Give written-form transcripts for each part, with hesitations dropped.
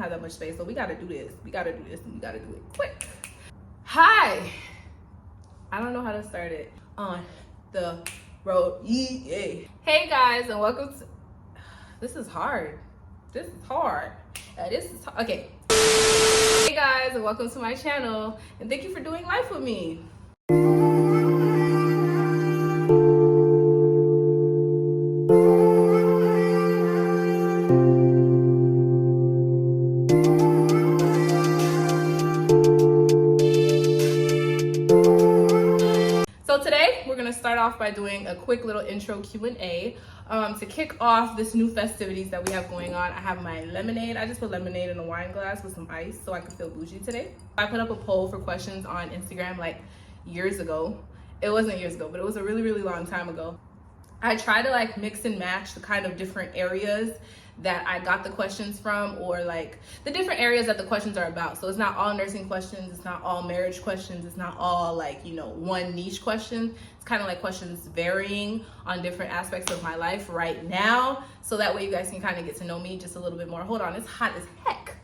don't have that much space, so we gotta do this. We gotta do this, and we gotta do it quick. Hi. I don't know how to start it. On the road. Yeah. Hey guys, and welcome to. This is hard. This is hard. Okay. Hey guys, and welcome to my channel, and thank you for doing life with me. So today we're gonna start off by doing a quick little intro Q&A to kick off this new festivities that we have going on. I have my lemonade. I just put lemonade in a wine glass with some ice so I can feel bougie today. I put up a poll for questions on Instagram like years ago. It wasn't years ago, but it was a really, really long time ago. I try to like mix and match the kind of different areas that I got the questions from, or like the different areas that the questions are about. So it's not all nursing questions, it's not all marriage questions, it's not all like, you know, one niche question. It's kind of like questions varying on different aspects of my life right now. So that way you guys can kind of get to know me just a little bit more. Hold on, it's hot as heck.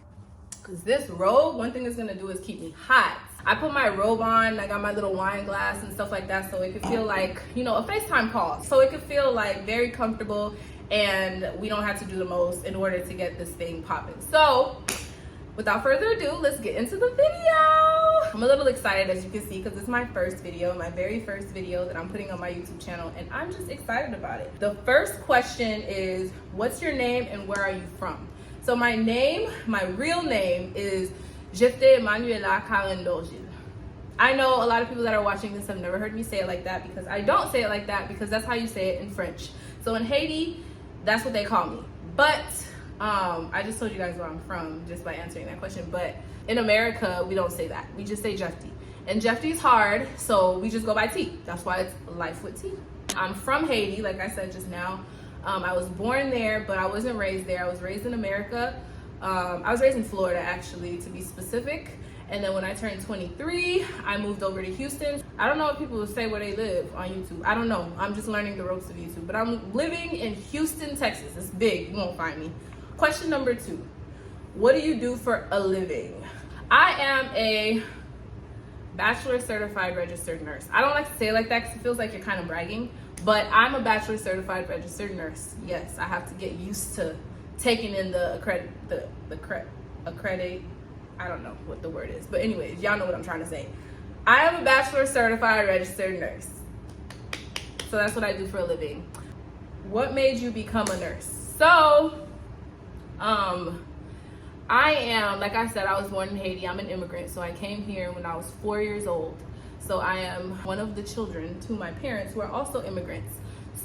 Cause this robe, one thing it's gonna do is keep me hot. I put my robe on, I got my little wine glass and stuff like that so it could feel like, you know, a FaceTime call. So it could feel like very comfortable and we don't have to do the most in order to get this thing popping. So without further ado, let's get into the video. I'm a little excited, as you can see, because it's my first video, my very first video that I'm putting on my YouTube channel, and I'm just excited about it. The first question is, what's your name and where are you from? So my name, my real name is Jefte Manuela Kalendojil. I know a lot of people that are watching this have never heard me say it like that, because I don't say it like that, because that's how you say it in French. So in Haiti, that's what they call me. But I just told you guys where I'm from just by answering that question. But in America, we don't say that. We just say Jefte. And Jefte's hard, so we just go by T. That's why it's Life with T. I'm from Haiti, like I said just now. I was born there, but I wasn't raised there. I was raised in America. I was raised in Florida, actually, to be specific. And then when I turned 23, I moved over to Houston. I don't know if people will say where they live on YouTube. I don't know. I'm just learning the ropes of YouTube. But I'm living in Houston, Texas. It's big. You won't find me. Question number 2. What do you do for a living? I am a bachelor certified registered nurse. I don't like to say it like that because it feels like you're kind of bragging. But I'm a bachelor certified registered nurse. Yes, I have to get used to taking in the accredit. I don't know what the word is, but anyways, y'all know what I'm trying to say. I am a bachelor certified registered nurse. So that's what I do for a living. What made you become a nurse? So, I am, like I said, I was born in Haiti. I'm an immigrant, so I came here when I was 4 years old. So I am one of the children to my parents who are also immigrants.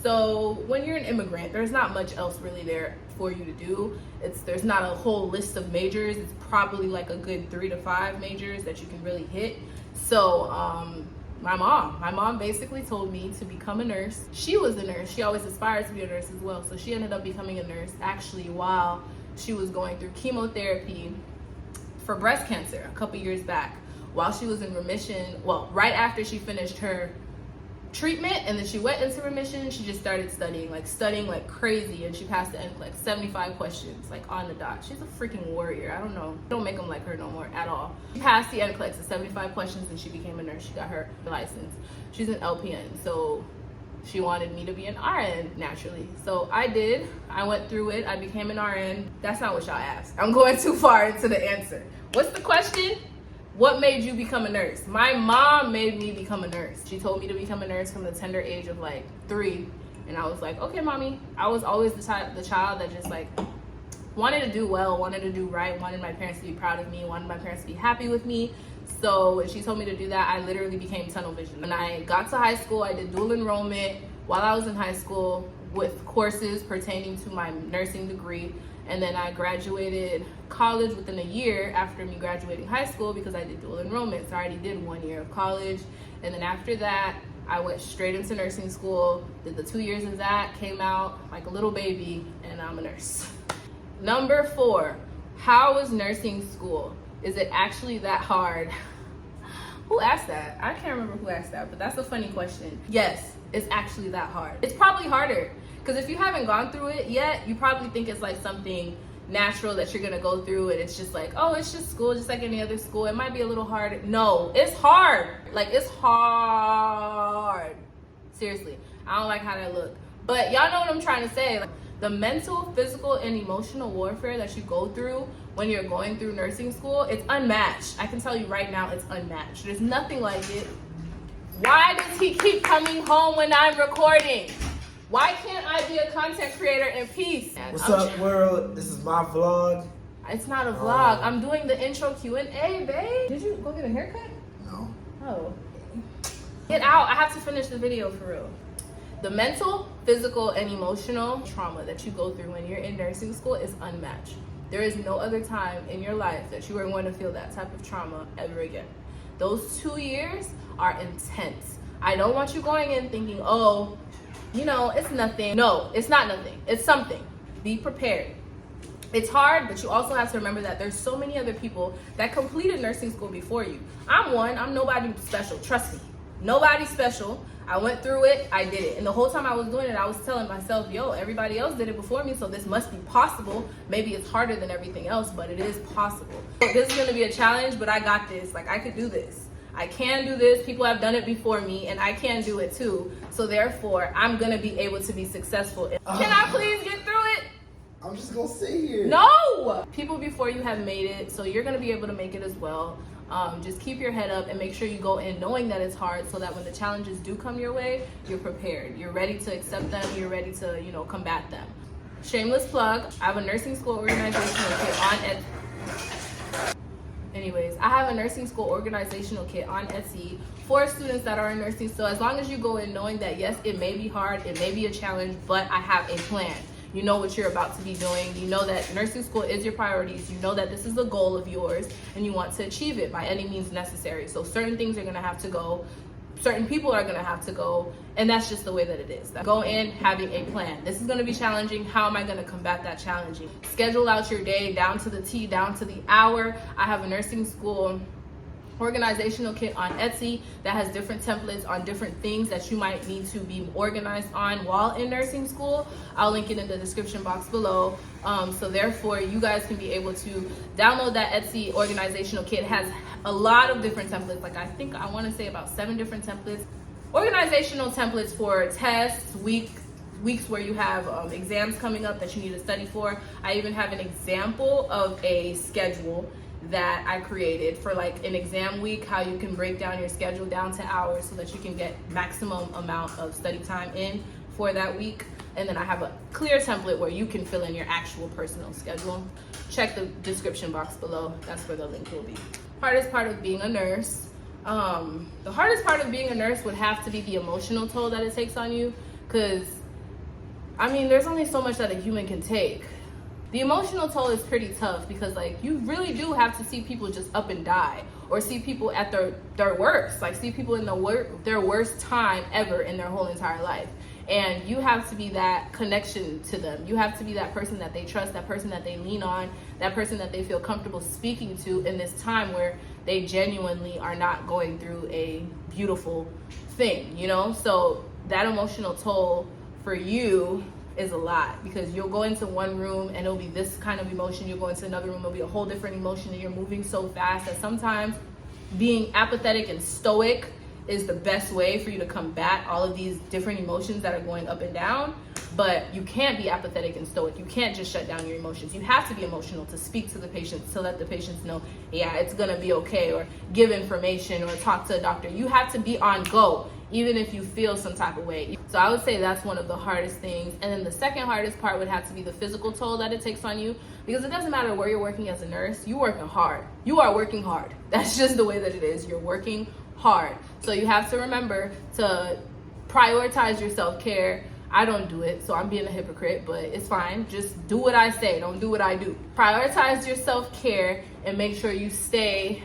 So when you're an immigrant, there's not much else really there for you to do. There's not a whole list of majors. It's probably like a good 3 to 5 majors that you can really hit. So my mom basically told me to become a nurse. She was a nurse. She always aspired to be a nurse as well. So she ended up becoming a nurse actually while she was going through chemotherapy for breast cancer a couple years back. While she was in remission, well, right after she finished her treatment and then she went into remission, she just started studying like crazy, and she passed the NCLEX, 75 questions, like on the dot. She's a freaking warrior. I don't know. Don't make them like her no more at all. She passed the NCLEX at 75 questions and she became a nurse. She got her license. She's an LPN, so she wanted me to be an RN naturally. So I did. I went through it. I became an RN. That's not what y'all asked. I'm going too far into the answer. What's the question? What made you become a nurse? My mom made me become a nurse. She told me to become a nurse from the tender age of like 3. And I was like, okay, mommy. I was always the child that just like wanted to do well, wanted to do right, wanted my parents to be proud of me, wanted my parents to be happy with me. So when she told me to do that, I literally became tunnel vision. When I got to high school, I did dual enrollment while I was in high school with courses pertaining to my nursing degree. And then I graduated college within a year after me graduating high school because I did dual enrollment. So I already did 1 year of college. And then after that, I went straight into nursing school, did the 2 years of that, came out like a little baby, and I'm a nurse. Number 4, how was nursing school? Is it actually that hard? Who asked that? I can't remember who asked that, but that's a funny question. Yes, it's actually that hard. It's probably harder because if you haven't gone through it yet, you probably think it's like something natural that you're gonna go through and it's just like, oh, it's just school, just like any other school. It might be a little hard. No, it's hard. Like, it's hard. Seriously, I don't like how that look. But y'all know what I'm trying to say. Like, the mental, physical, and emotional warfare that you go through when you're going through nursing school, it's unmatched. I can tell you right now, it's unmatched. There's nothing like it. Why does he keep coming home when I'm recording? Why can't I be a content creator in peace? What's up, world? This is my vlog. It's not a vlog. I'm doing the intro Q&A, babe. Did you go get a haircut? No. Oh. Get out. I have to finish the video for real. The mental, physical, and emotional trauma that you go through when you're in nursing school is unmatched. There is no other time in your life that you are going to feel that type of trauma ever again. Those 2 years are intense. I don't want you going in thinking, oh, you know, it's nothing. No, it's not nothing. It's something. Be prepared. It's hard, but you also have to remember that there's so many other people that completed nursing school before you. I'm one. I'm nobody special. Trust me. Nobody special. I went through it. I did it. And the whole time I was doing it, I was telling myself, yo, everybody else did it before me, so this must be possible. Maybe it's harder than everything else, but it is possible. This is going to be a challenge, but I got this. Like, I could do this. I can do this. People have done it before me, and I can do it too. So therefore, I'm going to be able to be successful. Can I please get through it? I'm just going to sit here. No! People before you have made it, so you're going to be able to make it as well. Just keep your head up and make sure you go in knowing that it's hard so that when the challenges do come your way, you're prepared. You're ready to accept them. You're ready to, you know, combat them. Shameless plug. I have a nursing school organizational kit on Etsy. Anyways, I have a nursing school organizational kit on Etsy for students that are in nursing. So as long as you go in knowing that, yes, it may be hard, it may be a challenge, but I have a plan. You know what you're about to be doing. You know that nursing school is your priorities. You know that this is a goal of yours and you want to achieve it by any means necessary. So certain things are gonna have to go. Certain people are gonna have to go, and that's just the way that it is. Go in having a plan. This is gonna be challenging. How am I gonna combat that challenging? Schedule out your day down to the T, down to the hour. I have a nursing school organizational kit on Etsy that has different templates on different things that you might need to be organized on while in nursing school. I'll link it in the description box below. So therefore, you guys can be able to download that Etsy organizational kit. It has a lot of different templates. Like, I want to say about 7 different templates. Organizational templates for tests, weeks where you have exams coming up that you need to study for. I even have an example of a schedule that I created for like an exam week, how you can break down your schedule down to hours so that you can get maximum amount of study time in for that week. And then I have a clear template where you can fill in your actual personal schedule. Check the description box below. That's where the link will be. Hardest part of being a nurse. The hardest part of being a nurse would have to be the emotional toll that it takes on you, because I mean, there's only so much that a human can take. The emotional toll is pretty tough because, like, you really do have to see people just up and die, or see people at their worst, like see people in their worst time ever in their whole entire life. And you have to be that connection to them. You have to be that person that they trust, that person that they lean on, that person that they feel comfortable speaking to in this time where they genuinely are not going through a beautiful thing, you know? So that emotional toll for you is a lot, because you'll go into one room and it'll be this kind of emotion. You'll go into another room, it'll be a whole different emotion, and you're moving so fast that sometimes being apathetic and stoic is the best way for you to combat all of these different emotions that are going up and down. But you can't be apathetic and stoic. You can't just shut down your emotions. You have to be emotional to speak to the patients, to let the patients know, yeah, it's gonna be okay, or give information, or talk to a doctor. You have to be on go, even if you feel some type of way. So I would say that's one of the hardest things. And then the second hardest part would have to be the physical toll that it takes on you, because it doesn't matter where you're working as a nurse, you're working hard. You are working hard. That's just the way that it is. You're working hard. So you have to remember to prioritize your self-care. I don't do it, so I'm being a hypocrite, but it's fine. Just do what I say, don't do what I do. Prioritize your self-care and make sure you stay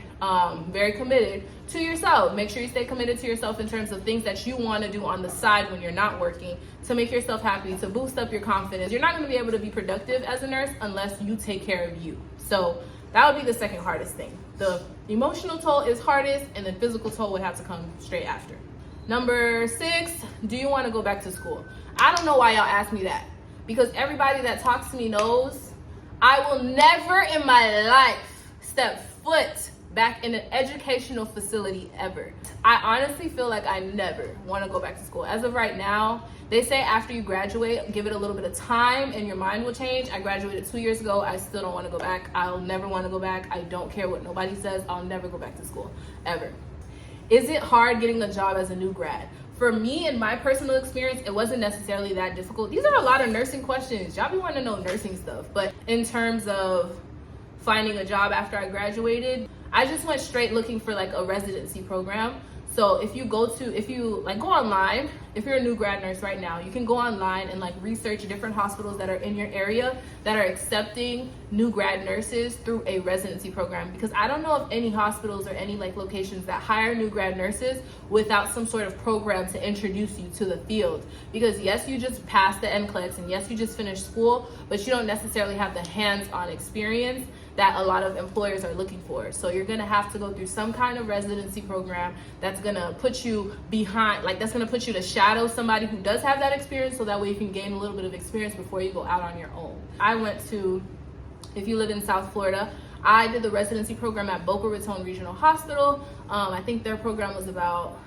very committed to yourself. Make sure you stay committed to yourself in terms of things that you want to do on the side when you're not working, to make yourself happy, to boost up your confidence. You're not going to be able to be productive as a nurse unless you take care of you. So that would be the second hardest thing. The emotional toll is hardest, and the physical toll would have to come straight after. Number 6, do you want to go back to school? I don't know why y'all ask me that, because everybody that talks to me knows I will never in my life step foot back in an educational facility ever. I honestly feel like I never want to go back to school. As of right now, they say after you graduate, give it a little bit of time and your mind will change. I graduated 2 years ago. I still don't want to go back. I'll never want to go back. I don't care what nobody says. I'll never go back to school, ever. Is it hard getting a job as a new grad? For me, in my personal experience, it wasn't necessarily that difficult. These are a lot of nursing questions. Y'all be wanting to know nursing stuff. But in terms of finding a job after I graduated, I just went straight looking for like a residency program. So if you go online, if you're a new grad nurse right now, you can go online and like research different hospitals that are in your area that are accepting new grad nurses through a residency program. Because I don't know of any hospitals or any like locations that hire new grad nurses without some sort of program to introduce you to the field. Because yes, you just passed the NCLEX and yes, you just finished school, but you don't necessarily have the hands-on experience that a lot of employers are looking for. So you're gonna have to go through some kind of residency program that's gonna put you behind, like that's gonna put you to shadow somebody who does have that experience, so that way you can gain a little bit of experience before you go out on your own. I went to, if you live in South Florida, I did the residency program at Boca Raton Regional Hospital. I think their program was about,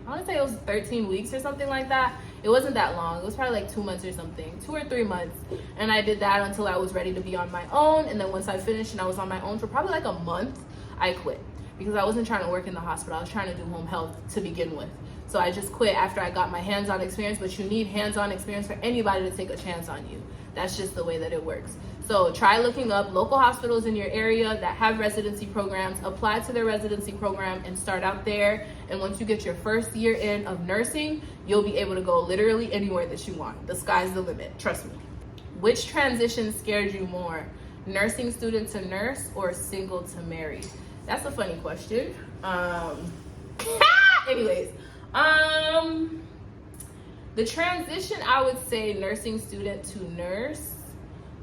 I wanna say it was 13 weeks or something like that. It wasn't that long. It was probably like 2 months or something, 2 or 3 months. And I did that until I was ready to be on my own. And then once I finished and I was on my own for probably like a month, I quit because I wasn't trying to work in the hospital. I was trying to do home health to begin with. So I just quit after I got my hands-on experience, but you need hands-on experience for anybody to take a chance on you. That's just the way that it works. So try looking up local hospitals in your area that have residency programs, apply to their residency program and start out there. And once you get your first year in of nursing, you'll be able to go literally anywhere that you want. The sky's the limit, trust me. Which transition scared you more? Nursing student to nurse or single to married? That's a funny question. Anyways, the transition, I would say nursing student to nurse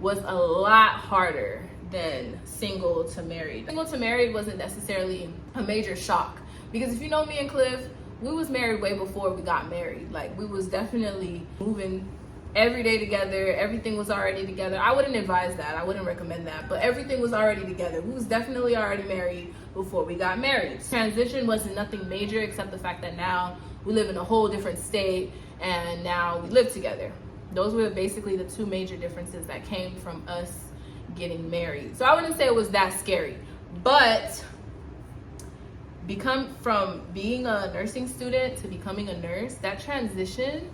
was a lot harder than single to married. Single to married wasn't necessarily a major shock because if you know me and Cliff, we was married way before we got married. Like we was definitely moving every day together. Everything was already together. I wouldn't advise that. I wouldn't recommend that, but everything was already together. We was definitely already married before we got married. Transition wasn't nothing major except the fact that now we live in a whole different state and now we live together. Those were basically the two major differences that came from us getting married. So I wouldn't say it was that scary, but from being a nursing student to becoming a nurse, that transition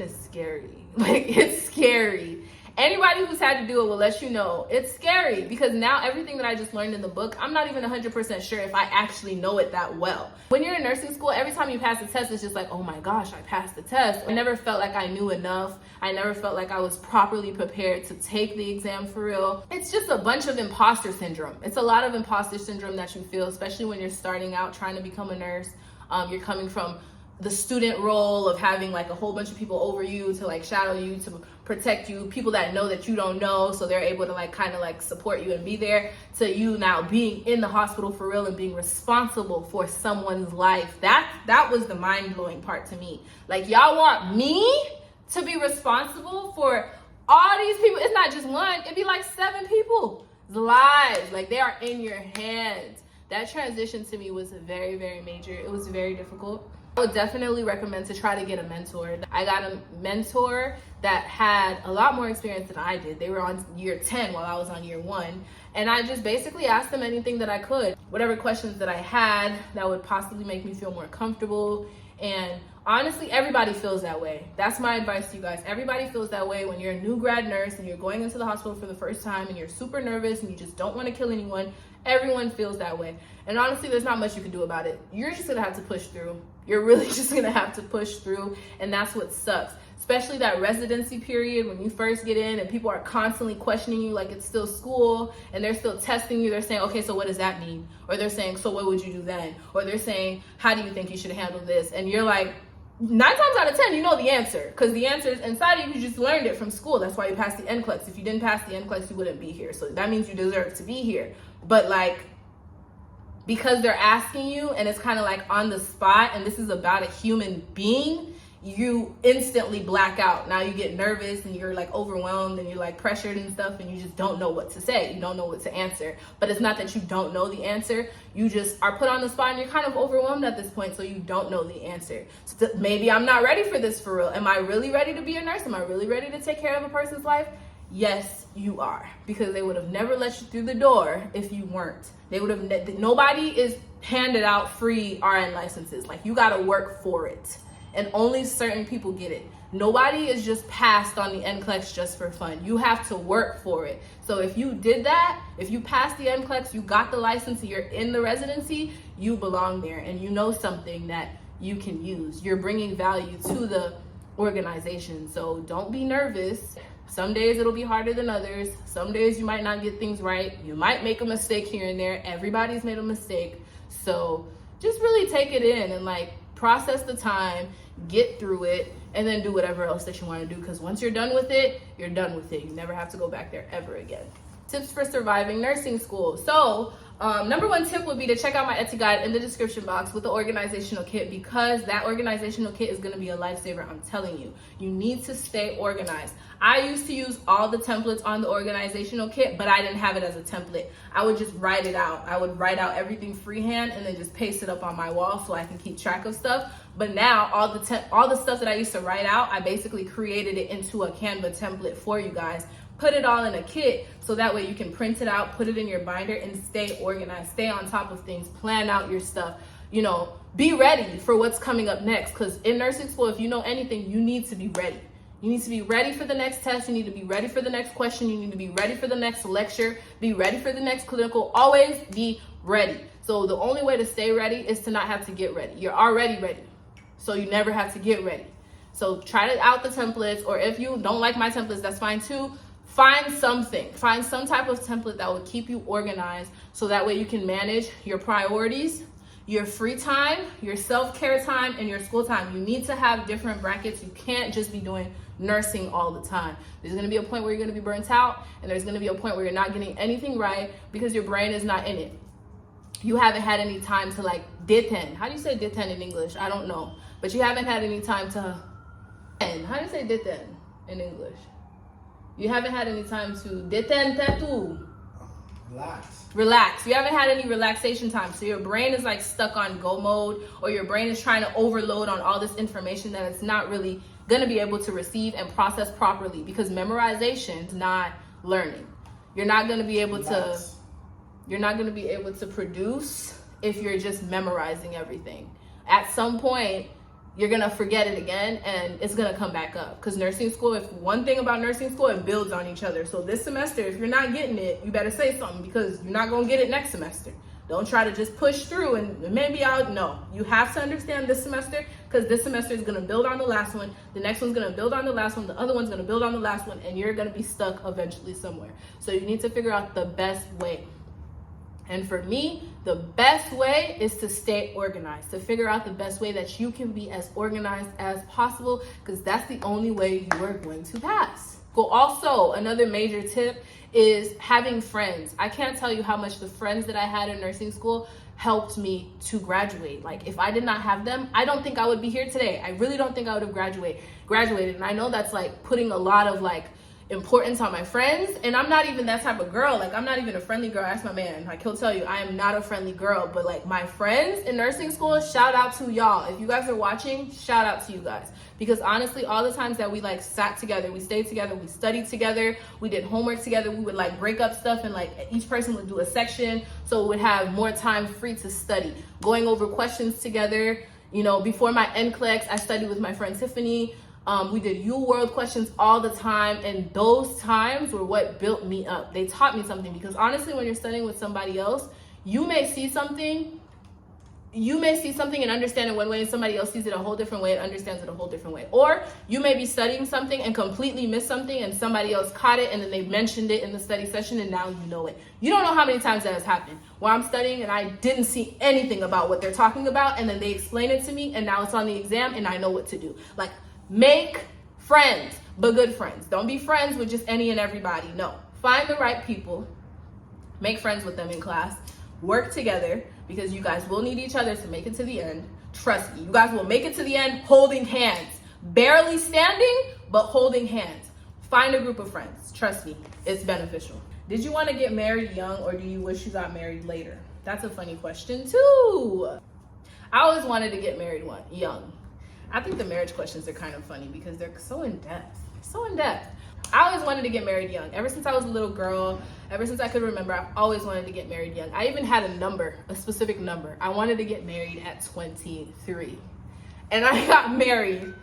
is scary. Like it's scary. Anybody who's had to do it will let you know it's scary because now everything that I just learned in the book, I'm not even 100% sure if I actually know it that well. When you're in nursing school, every time you pass a test, it's just like, oh my gosh, I passed the test. I never felt like I knew enough. I never felt like I was properly prepared to take the exam for real. It's just a bunch of imposter syndrome. It's a lot of imposter syndrome that you feel, especially when you're starting out trying to become a nurse. You're coming from the student role of having like a whole bunch of people over you to like shadow you, to protect you, people that know that you don't know, so they're able to like kind of like support you and be there, to you now being in the hospital for real and being responsible for someone's life. That was the mind-blowing part to me. Like y'all want me to be responsible for all these people? It's not just one, it'd be like 7 people's lives. Like they are in your hands. That transition to me was very, very major. It was very difficult. I would definitely recommend to try to get a mentor. I got a mentor that had a lot more experience than I did. They were on year 10 while I was on year 1. And I just basically asked them anything that I could, whatever questions that I had that would possibly make me feel more comfortable. And honestly, everybody feels that way. That's my advice to you guys. Everybody feels that way when you're a new grad nurse and you're going into the hospital for the first time and you're super nervous and you just don't want to kill anyone. Everyone feels that way. And honestly, there's not much you can do about it. You're just gonna have to push through. You're really just gonna have to push through, and that's what sucks. Especially that residency period when you first get in and people are constantly questioning you like it's still school and they're still testing you. They're saying, okay, so what does that mean? Or they're saying, so what would you do then? Or they're saying, how do you think you should handle this? And you're like, 9 times out of 10, you know the answer, because the answer is inside of you. You just learned it from school. That's why you passed the NCLEX. If you didn't pass the NCLEX, you wouldn't be here. So that means you deserve to be here. But like, because they're asking you and it's kind of like on the spot and this is about a human being, you instantly black out. Now you get nervous and you're like overwhelmed and you're like pressured and stuff, and you just don't know what to say. You don't know what to answer. But it's not that you don't know the answer. You just are put on the spot and you're kind of overwhelmed at this point, so you don't know the answer. So maybe I'm not ready for this for real. Am I really ready to be a nurse? Am I really ready to take care of a person's life? Yes, you are, because they would have never let you through the door if you weren't. They would have, nobody is handed out free RN licenses. Like, you got to work for it, and only certain people get it. Nobody is just passed on the NCLEX just for fun. You have to work for it. So if you did that, if you passed the NCLEX, you got the license, you're in the residency, you belong there, and you know something that you can use. You're bringing value to the organization. So don't be nervous. Some days it'll be harder than others. Some days you might not get things right. You might make a mistake here and there. Everybody's made a mistake. So just really take it in and like process the time, get through it, and then do whatever else that you want to do. Because once you're done with it, you're done with it. You never have to go back there ever again. Tips for surviving nursing school. So number one tip would be to check out my Etsy guide in the description box with the organizational kit, because that organizational kit is going to be a lifesaver. I'm telling you, you need to stay organized. I used to use all the templates on the organizational kit, but I didn't have it as a template. I would just write it out. I would write out everything freehand and then just paste it up on my wall so I can keep track of stuff. But now all the stuff that I used to write out, I basically created it into a Canva template for you guys. Put it all in a kit so that way you can print it out, put it in your binder, and stay organized, stay on top of things, plan out your stuff, you know, be ready for what's coming up next. Because in nursing school, if you know anything, you need to be ready. You need to be ready for the next test. You need to be ready for the next question. You need to be ready for the next lecture, be ready for the next clinical. Always be ready. So the only way to stay ready is to not have to get ready. You're already ready, so you never have to get ready. So try out the templates, or if you don't like my templates, that's fine too. Find some type of template that will keep you organized, so that way you can manage your priorities, your free time, your self-care time, and your school time. You need to have different brackets. You can't just be doing nursing all the time. There's going to be a point where you're going to be burnt out, and there's going to be a point where you're not getting anything right because your brain is not in it. You haven't had any time to like détendre. How do you say détendre in English? I don't know. But you haven't had any time to, how do you say détendre in English? You haven't had any time to détendre. Relax. You haven't had any relaxation time. So your brain is like stuck on go mode, or your brain is trying to overload on all this information that it's not really going to be able to receive and process properly, because memorization is not learning. You're not going to be able to produce if you're just memorizing everything. At some point, you're going to forget it again, and it's going to come back up. Because nursing school, if one thing about nursing school, it builds on each other. So this semester, if you're not getting it, you better say something, because you're not going to get it next semester. Don't try to just push through and maybe no. You have to understand this semester, because this semester is going to build on the last one. The next one's going to build on the last one. The other one's going to build on the last one, and you're going to be stuck eventually somewhere. So you need to figure out the best way. And for me, the best way is to stay organized, to figure out the best way that you can be as organized as possible, because that's the only way you are going to pass. Also, another major tip is having friends. I can't tell you how much the friends that I had in nursing school helped me to graduate. Like, if I did not have them, I don't think I would be here today. I really don't think I would have graduated. And I know that's like putting a lot of like importance on my friends, and I'm not even that type of girl. Like, I'm not even a friendly girl. Ask my man, like, he'll tell you I am not a friendly girl. But like, my friends in nursing school, shout out to y'all. If you guys are watching, shout out to you guys, because honestly, all the times that we like sat together, we stayed together, we studied together, we did homework together, we would like break up stuff, and like each person would do a section, so we would have more time free to study, going over questions together. You know, before my NCLEX, I studied with my friend Tiffany. We did UWorld questions all the time, and those times were what built me up. They taught me something, because honestly, when you're studying with somebody else, you may see something and understand it one way, and somebody else sees it a whole different way and understands it a whole different way. Or you may be studying something and completely miss something, and somebody else caught it, and then they mentioned it in the study session, and now you know it. You don't know how many times that has happened, where I'm studying and I didn't see anything about what they're talking about, and then they explain it to me, and now it's on the exam, and I know what to do. Like, make friends, but good friends. Don't be friends with just any and everybody. No, find the right people, make friends with them in class, work together, because you guys will need each other to make it to the end. Trust me, you guys will make it to the end holding hands. barely standing, but holding hands. Find a group of friends. Trust me, it's beneficial. Did you want to get married young, or do you wish you got married later? That's a funny question too. I always wanted to get married young. I think the marriage questions are kind of funny because they're so in depth. So in depth. I always wanted to get married young. Ever since I was a little girl, ever since I could remember, I've always wanted to get married young. I even had a specific number. I wanted to get married at 23. And I got married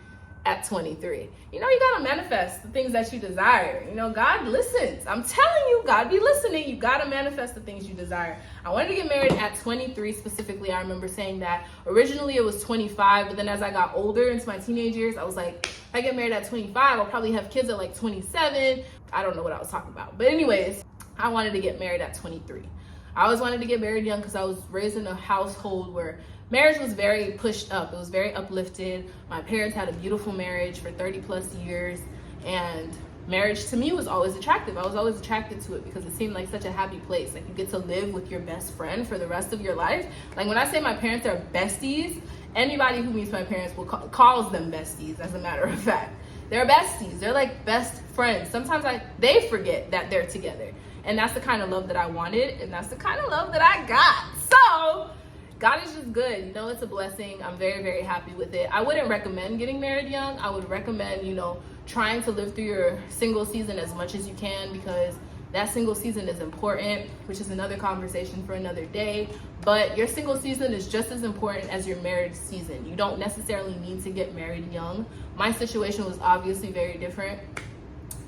at 23. You know, you gotta manifest the things that you desire. You know, God listens. I'm telling you, God be listening. You gotta manifest the things you desire. I wanted to get married at 23 specifically. I remember saying that. Originally it was 25, but then as I got older into my teenage years, I was like, if I get married at 25, I'll probably have kids at like 27. I don't know what I was talking about. But anyways, I wanted to get married at 23. I always wanted to get married young because I was raised in a household where marriage was very pushed up. It was very uplifted. My parents had a beautiful marriage for 30 plus years, and marriage to me was always attractive. I was always attracted to it because it seemed like such a happy place. Like, you get to live with your best friend for the rest of your life. Like, when I say my parents are besties, anybody who meets my parents calls them besties, as a matter of fact. They're besties. They're like best friends. Sometimes they forget that they're together. And that's the kind of love that I wanted, and that's the kind of love that I got. So God is just good. You know, it's a blessing. I'm very, very happy with it. I wouldn't recommend getting married young. I would recommend, you know, trying to live through your single season as much as you can, because that single season is important, which is another conversation for another day. But your single season is just as important as your marriage season. You don't necessarily need to get married young. My situation was obviously very different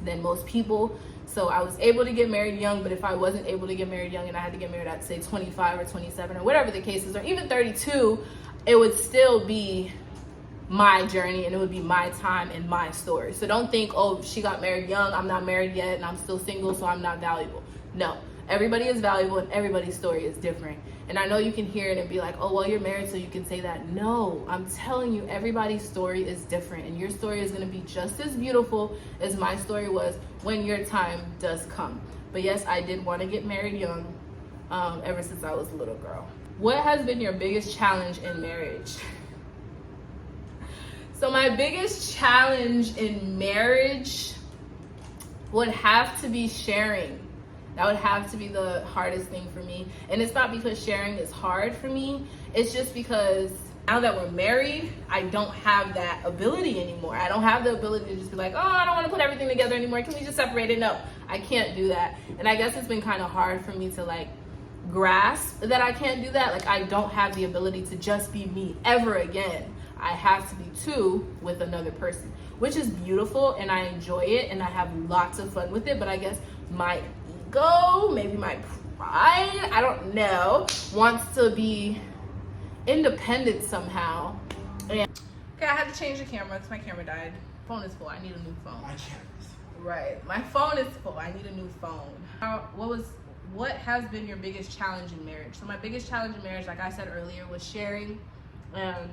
than most people. So I was able to get married young, but if I wasn't able to get married young and I had to get married at, say, 25 or 27 or whatever the case is, or even 32, it would still be my journey and it would be my time and my story. So don't think, oh, she got married young, I'm not married yet, and I'm still single, so I'm not valuable. No, everybody is valuable and everybody's story is different. And I know you can hear it and be like, oh, well, you're married, so you can say that. No, I'm telling you, everybody's story is different, and your story is going to be just as beautiful as my story was when your time does come. But yes, I did want to get married young ever since I was a little girl. What has been your biggest challenge in marriage? So my biggest challenge in marriage would have to be sharing. That would have to be the hardest thing for me. And it's not because sharing is hard for me. It's just because now that we're married, I don't have that ability anymore. I don't have the ability to just be like, oh, I don't want to put everything together anymore. Can we just separate it? No, I can't do that. And I guess it's been kind of hard for me to like grasp that I can't do that. Like, I don't have the ability to just be me ever again. I have to be two with another person, which is beautiful, and I enjoy it, and I have lots of fun with it. But I guess my ego, maybe my pride, I don't know, wants to be independent somehow. And okay, I had to change the camera because my camera died. Phone is full. I need a new phone. My camera's Right, my phone is full. I need a new phone. What has been your biggest challenge in marriage? So my biggest challenge in marriage, like I said earlier, was sharing and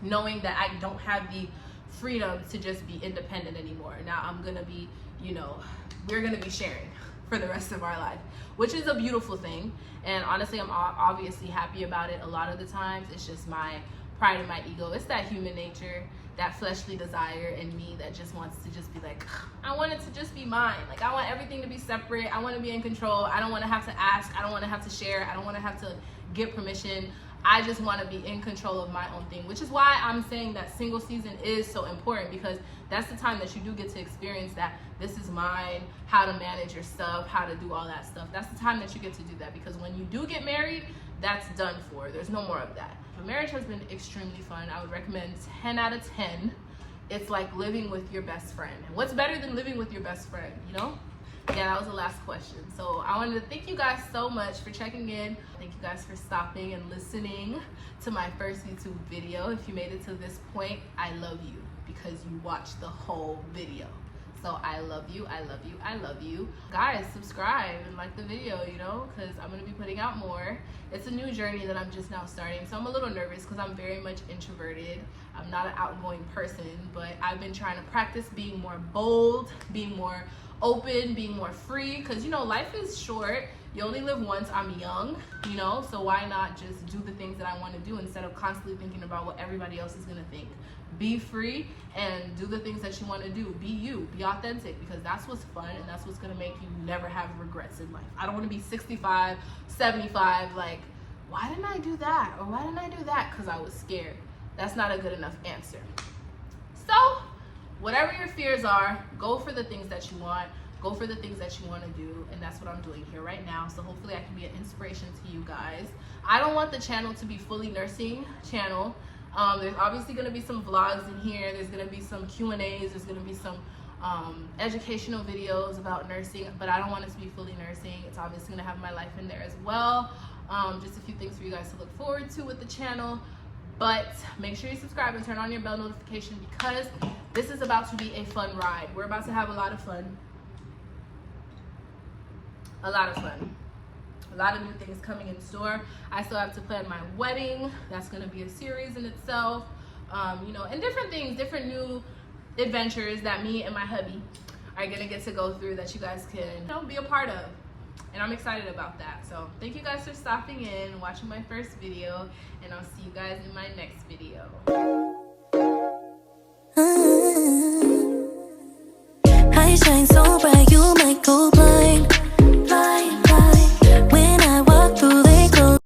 knowing that I don't have the freedom to just be independent anymore. Now I'm gonna be, you know, we're gonna be sharing for the rest of our life, which is a beautiful thing. And honestly, I'm obviously happy about it. A lot of the times it's just my pride and my ego. It's that human nature, that fleshly desire in me that just wants to just be like, I want it to just be mine. Like, I want everything to be separate. I want to be in control. I don't want to have to ask. I don't want to have to share. I don't want to have to get permission. I just want to be in control of my own thing, which is why I'm saying that single season is so important, because that's the time that you do get to experience that this is mine, how to manage your stuff, how to do all that stuff. That's the time that you get to do that, because when you do get married, that's done for. There's no more of that. But marriage has been extremely fun. I would recommend 10 out of 10. It's like living with your best friend. And what's better than living with your best friend, you know? Yeah, that was the last question. So I wanted to thank you guys so much for checking in. Thank you guys for stopping and listening to my first YouTube video. If you made it to this point, I love you, because you watched the whole video. So I love you, I love you, I love you. Guys, subscribe and like the video, you know, because I'm going to be putting out more. It's a new journey that I'm just now starting. So I'm a little nervous because I'm very much introverted. I'm not an outgoing person, but I've been trying to practice being more bold, being more open, being more free, because, you know, life is short. You only live once. I'm young, you know, so why not just do the things that I want to do instead of constantly thinking about what everybody else is going to think. Be free and do the things that you want to do. Be you, be authentic, because that's what's fun and that's what's going to make you never have regrets in life. I don't want to be 65, 75, like, why didn't I do that? Or why didn't I do that? Because I was scared. That's not a good enough answer. So, whatever your fears are, go for the things that you want. Go for the things that you want to do, and that's what I'm doing here right now. So hopefully I can be an inspiration to you guys. I don't want the channel to be fully nursing channel. There's obviously going to be some vlogs in here. There's going to be some Q&As. There's going to be some educational videos about nursing, but I don't want it to be fully nursing. It's obviously going to have my life in there as well. Just a few things for you guys to look forward to with the channel. But make sure you subscribe and turn on your bell notification, because this is about to be a fun ride. We're about to have a lot of fun. A lot of fun. A lot of new things coming in store. I still have to plan my wedding. That's going to be a series in itself. You know, and different things, different new adventures that me and my hubby are going to get to go through that you guys can, you know, be a part of. And I'm excited about that. So thank you guys for stopping in, watching my first video, and I'll see you guys in my next video. I shine so